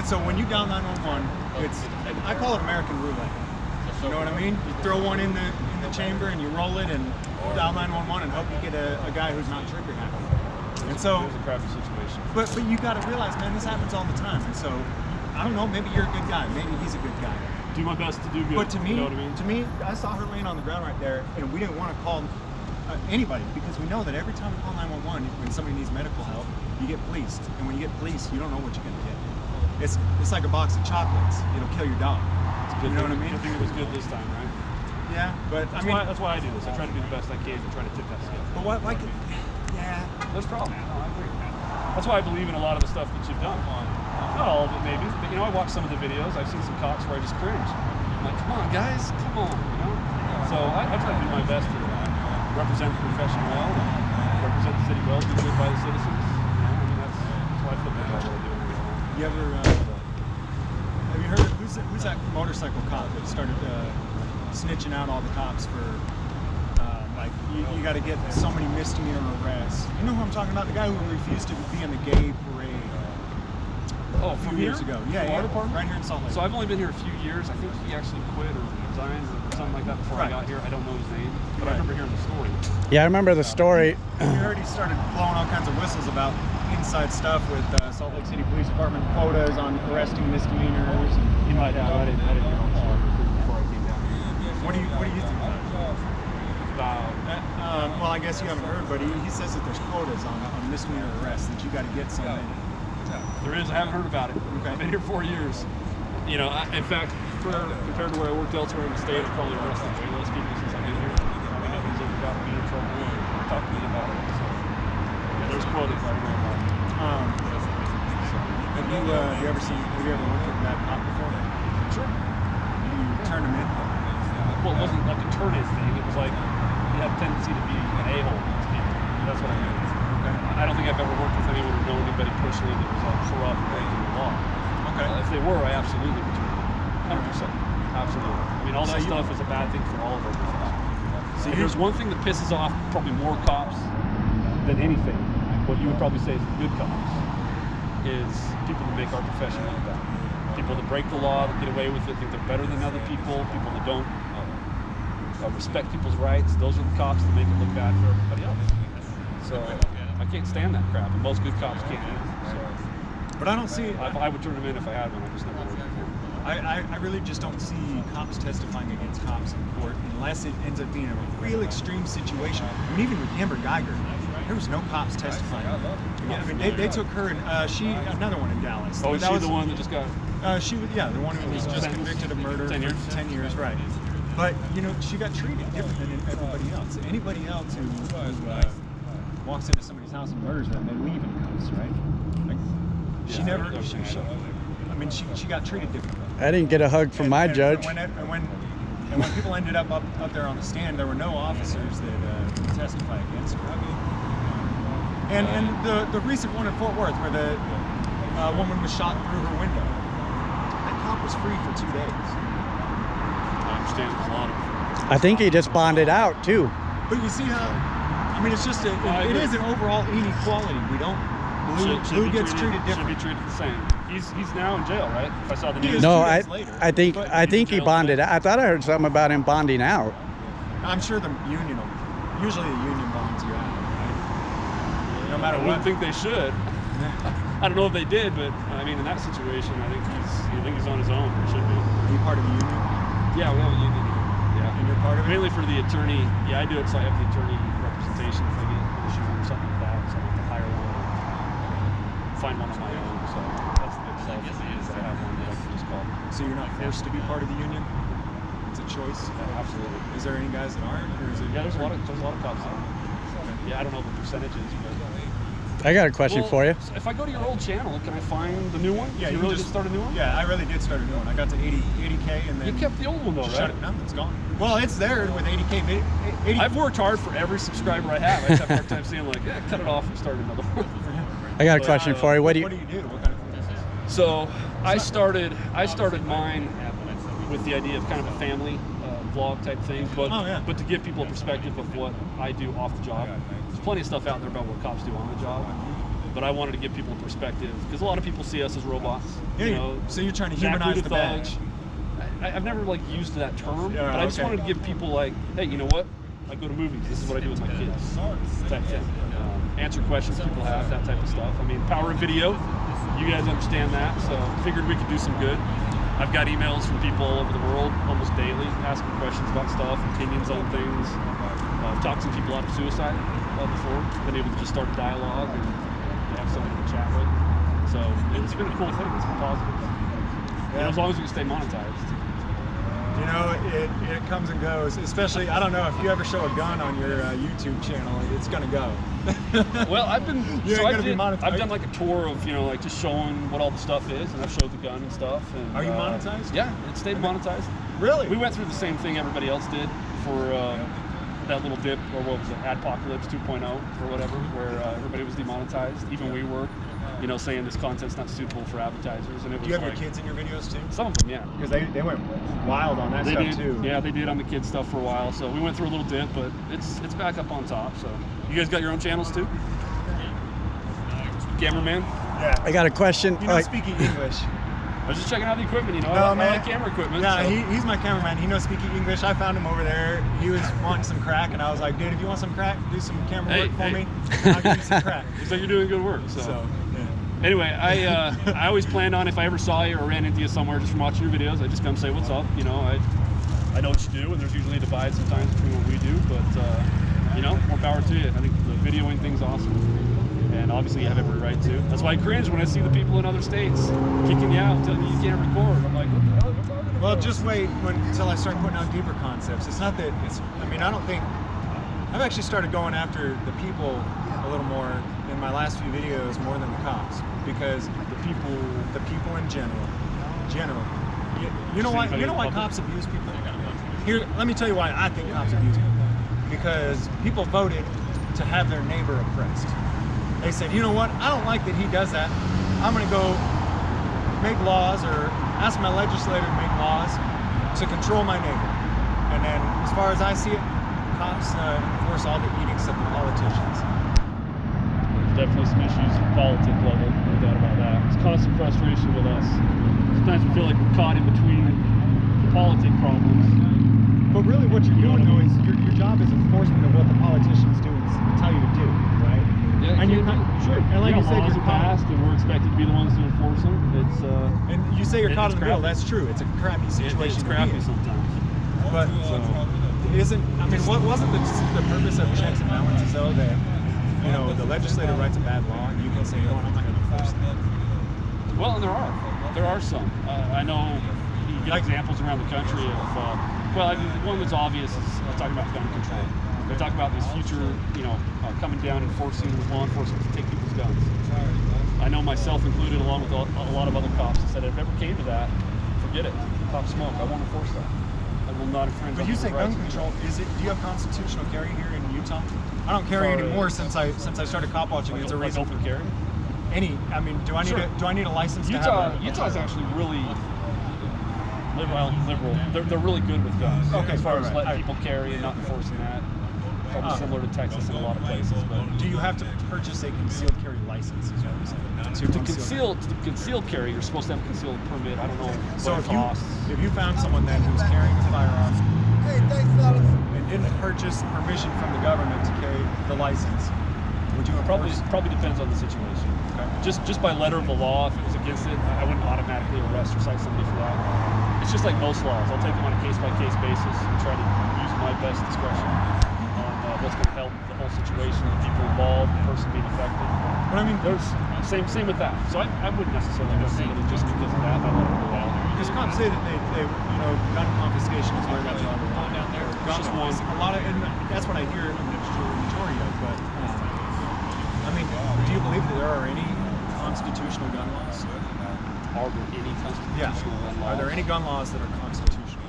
so when you dial 911, I call it American roulette. You know what I mean? You throw one in the chamber and you roll it and dial 911 and hope you get a guy who's not trigger happy. And so it was a crappy situation. But you got to realize, man, this happens all the time. And so I don't know. Maybe you're a good guy. Maybe he's a good guy. Do my best to do good. But to me, you know what I mean? I saw her laying on the ground right there, and we didn't want to call anybody because we know that every time we call 911, when somebody needs medical help, you get policed. And when you get policed, you don't know what you're gonna get. It's like a box of chocolates. It'll kill your dog. You know what I mean? Good thing it was good this time, right? Yeah, but that's why I do this. I try to do the best I can to try to tip that scale. But yeah, there's problems. No, I agree. That's why I believe in a lot of the stuff that you've done. Not all of it, maybe, but I watch some of the videos. I've seen some cops where I just cringe. I'm like, come on, guys, come on, So I try to do my best to represent the profession well, and represent the city well, do good by the citizens. That's why I feel good about what I do. You ever have you heard who's that motorcycle cop that started snitching out all the cops for like you got to get so many misdemeanor arrests? You know who I'm talking about? The guy who refused to be in the gay parade. Oh, a few years ago. Yeah, department? Right here in Salt Lake. So I've only been here a few years. I think he actually quit or resigned or something like that before I got here. I don't know his name, but I remember hearing the story. Yeah, I remember the story. You heard he started blowing all kinds of whistles about inside stuff with Salt Lake City Police Department quotas on arresting misdemeanors. He might have. I didn't hear the story before I came down here. What do you think about it? Well, I guess you haven't heard, but he says that there's quotas on misdemeanor arrests that you got to get so many. There is. I haven't heard about it. Okay. I've been here 4 years. In fact, compared to where I worked elsewhere in the state, I've probably arrested way less people since I've been here. Nobody's ever gotten me in trouble or talked to me about it. So, there's quotas I don't know about. Have you ever worked with a bad cop before? Sure. You turned him in? Well, it wasn't like a turn-in thing. It was like he had a tendency to be an a-hole. That's what I mean. I don't think I've ever worked with anyone or known anybody personally that was corrupt or breaking the law. Okay. If they were, I absolutely would turn them. 100%. Absolutely. All that stuff is a bad thing for all of our professions. So there's one thing that pisses off probably more cops than anything, what you would probably say is the good cops, is people that make our profession like that. People that break the law, that get away with it, think they're better than other people that don't respect people's rights. Those are the cops that make it look bad for everybody else. So I can't stand that crap, and most good cops can't either. So, but I don't see. I would turn them in if I had one. I just never would. I really just don't see cops testifying against cops in court unless it ends up being a real extreme situation. I mean, even with Amber Geiger, there was no cops testifying. Yeah, I mean, they took her and another one in Dallas. Oh, was she the one that just got? She was, the one who was just convicted of murder. 10 years. 10 years, right? But she got treated different than everybody else. Anybody else who walks into somebody's house and murders them, they leave in cuffs, right? Like, she got treated differently. I didn't get a hug from my judge. And when people ended up there on the stand, there were no officers that could testify against her. And the recent one in Fort Worth, where the woman was shot through her window, that cop was free for 2 days. I understand there's a lot of. I think he just bonded out too. But you see how? I mean, it's just it is an overall inequality. We don't. Blue gets treated different. Should be treated the same. He's now in jail, right? If I saw the news. No, I think he bonded out. I thought I heard something about him bonding out. I'm sure the union usually the union bonds you out. Right? No matter what. I wouldn't think they should. I don't know if they did, but I mean, in that situation, I think he's on his own. Or should be. Are you part of the union? Yeah, we have a union here. Yeah. And you're part of it? Mainly for the attorney. Yeah, I do it so I have the attorney representation if I get issues or something like that. So I have to hire one or find one on my own. So that's the big sell for me is that I have one that I can just call. So you're not forced to be part of the union? It's a choice? Yeah, absolutely. Is there any guys that aren't? Or is it there's a lot of cops there. Yeah, I don't know the percentages, but I got a question for you. If I go to your old channel, can I find the new one? Yeah, you really just start a new one? Yeah, I really did start a new one. I got to 80K and then... You kept the old one though, right? Shut it down, it's gone. Well, it's there with 80K. I've worked hard for every subscriber I have. I just have a hard time seeing like, cut it off and start another one. I got a question for you. What do you do? What kind of business? So I started mine with the idea of kind of a family vlog type thing, but to give people a perspective of what I do off the job. There's plenty of stuff out there about what cops do on the job. but I wanted to give people a perspective because a lot of people see us as robots. Yeah, you know, so you're trying to humanize the badge. I've never like used that term, Yeah, but I just wanted to give people like, hey, you know what? I go to movies. This is what I do with my kids. Type thing. Answer questions people have, that type of stuff. I mean, power of video. You guys understand that, so figured we could do some good. I've got emails from people all over the world almost daily asking questions about stuff, opinions on things. I've talked some people out of suicide before, been able to just start a dialogue and have somebody to chat with. So it's been a cool thing. It's been positive. You know, as long as we can stay monetized. You know, it comes and goes. Especially, I don't know if you ever show a gun on your YouTube channel, it's gonna go. Well, I've been. You're so gonna be monetized. I've done like a tour of, you know, like just showing what all the stuff is, and I've showed the gun and stuff. And, Are you monetized? Yeah, it stayed monetized. Really? We went through the same thing everybody else did for that little dip, or what was it, Adpocalypse 2.0 or whatever, where everybody was demonetized. Even we were, you know, saying this content's not suitable for advertisers. And it was Do you have like, your kids in your videos too? Some of them, yeah. Because they went wild on that They stuff did, too. yeah, they did on the kids stuff for a while. So we went through a little dip, but it's back up on top. So you guys got your own channels too? Cameraman? Yeah. I got a question. You know, speaking English. I was just checking out the equipment, you know. No, I man. like camera equipment. Yeah, so. he's my cameraman. He knows speaking English. I found him over there. He was wanting some crack, and I was like, dude, if you want some crack, do some camera work for me. I'll give you some crack. So you're doing good work. So yeah. Anyway, I always planned on, if I ever saw you or ran into you somewhere just from watching your videos, I'd just come say what's up. You know, I know what you do, and there's usually a divide sometimes between what we do, but you know, more power to you. I think the videoing thing's awesome. And obviously you have every right to. That's why I cringe when I see the people in other states kicking you out, telling you you can't record. I'm like, what the hell are you talking about? Well, just wait until I start putting out deeper concepts. It's not that it's, I mean, I don't think, I've actually started going after the people a little more in my last few videos more than the cops, because the people in general. You know why cops abuse people? Here, let me tell you why I think cops abuse people. Because people voted to have their neighbor oppressed. They said, you know what, I don't like that he does that. I'm gonna go make laws, or ask my legislator to make laws to control my neighbor. And then, as far as I see it, cops enforce all the edicts of the politicians. There's definitely some issues at the politics level, no doubt about that. It's constant frustration with us. Sometimes we feel like we're caught in between the politic problems. But really what you're doing though is your job is enforcement of what the politicians do and tell you to do, right? Yeah, and sure. And like you said, laws you're are passed, and we're expected to be the ones to enforce them. It's and you say you're caught in the middle. crappy. That's true. It's a crappy situation. It's crappy sometimes. But isn't, I mean, what wasn't the purpose of checks and balances though, that, you know, the legislator writes a bad law and you can say, you know what, I'm not going to enforce that. Well, and there are some. I know you get examples around the country of, well, I mean, one that's obvious is talking about gun control. They're talking about these future, you know, coming down and forcing law enforcement to take people's guns. I know myself included, along with a lot of other cops, that said if it ever came to that, forget it. Cops smoke. I won't enforce that. I will not infringe. But you say gun control. Is it? Do you have constitutional carry here in Utah? I don't carry anymore since I started cop watching. It's a reason. Open carry. I mean, do I need a license? Utah's actually really liberal. They're really good with guns. Okay, as far as right. letting people carry and not enforcing that. Probably similar to Texas in a lot of places. But do you have to purchase a concealed carry license? Is what I'm saying. To conceal carry, you're supposed to have a concealed permit. I don't know what it costs. If you found someone then who was carrying a firearm and didn't purchase permission from the government to carry the license, would you enforce? Probably depends on the situation. Okay. Just by letter of the law, if it was against it, I wouldn't automatically arrest or cite somebody for that. It's just like most laws. I'll take them on a case-by-case basis and try to use my best discretion on what's going to help the whole situation, the people involved, the person being affected. But I mean, there's same with that. So I wouldn't necessarily arrest somebody just because of that. I let it go out. Because cops say that they you know, gun confiscation is where they draw the line down there. Just one. A lot of, and that's what I hear a majority of. But I mean, do you believe that there are any constitutional gun laws? Are there any constitutional gun laws? Are there any gun laws that are constitutional?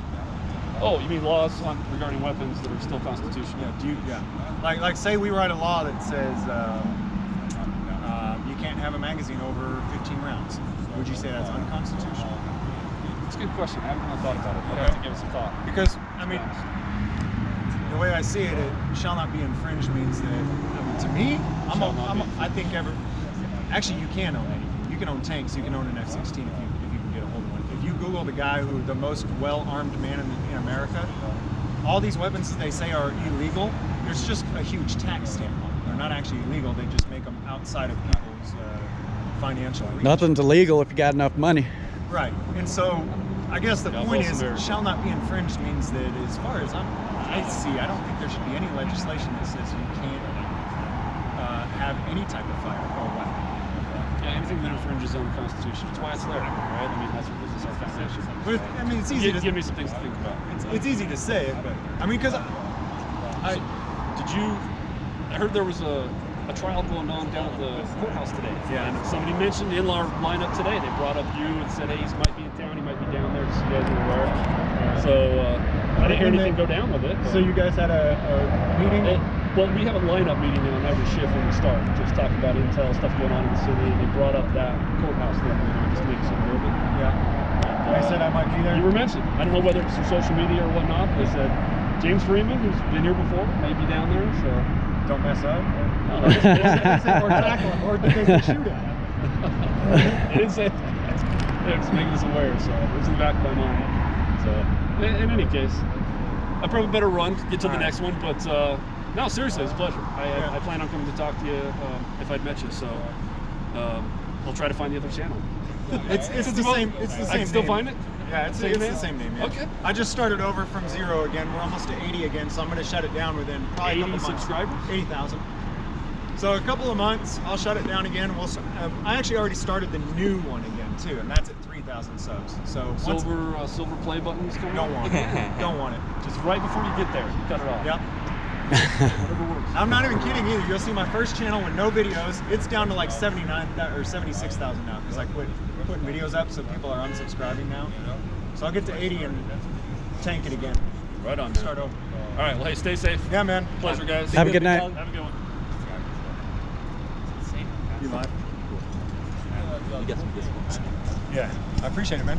Oh, you mean laws regarding weapons that are still constitutional? Yeah. Like say we write a law that says you can't have a magazine over 15 rounds. Would you say that's unconstitutional? It's a good question. I haven't really thought about it. I'd have to give it some thought. Because, I mean, the way I see it, it shall not be infringed means that, I mean, to me, I think actually you can own anything. You can own tanks. You can own an F-16 if you can get a hold of one. If you Google the guy who the most well-armed man in America, all these weapons they say are illegal. There's just a huge tax stamp on them. They're not actually illegal. They just make them outside of people's financial reach. Nothing's illegal if you got enough money. Right. And so I guess the point is, shall not be infringed means that as far as I see, I don't think there should be any legislation that says you can't have any type of fire or weapon. Yeah, anything that infringes on the Constitution. That's why it's there, right? I mean, that's what this is our foundation. But I mean, it's easy to give me some things to think about. It's easy to say it, but I mean, because I heard there was a trial going on down at the courthouse today. Yeah. And somebody mentioned in our lineup today. They brought up you and said, hey, he might be in town. He might be down there. Just so you guys are aware. So I didn't hear anything go down with it. So you guys had a meeting? Well, we have a lineup meeting on every shift when we start, just talking about intel, stuff going on in the city. They brought up that courthouse thing, just to make us aware of it. Yeah. They said I might be there. You were mentioned. I don't know whether it's through social media or whatnot. They said James Freeman, who's been here before, may be down there. So don't mess up. Or tackle him, or did they shoot him? They didn't say. They're just making us aware. So it was in the back of my mind. So in any case, I probably better run, get to the next one, but. No, seriously, it's a pleasure. I plan on coming to talk to you if I'd met you, so I'll try to find the other channel. It's the same. It's the same. I can still name. find it. Yeah, it's the same name. Yeah. Okay. I just started over from 0 again. We're almost to 80 again, so I'm going to shut it down within probably a couple 80 subscribers. 80,000. So a couple of months, I'll shut it down again. I actually already started the new one again too, and that's at 3,000 subs. So silver play buttons coming. Don't want it. Don't want it. Just right before you get there, you cut it off. Yep. I'm not even kidding either. You'll see my first channel with no videos. It's down to like 79 or 76,000 now because I quit putting videos up, so people are unsubscribing now. So I'll get to 80 and tank it again. Right on. Start over. All right. Well, hey, stay safe. Yeah, man. Pleasure, guys. Have a good night. Have a good one. You live? You got some discounts. Yeah. I appreciate it, man.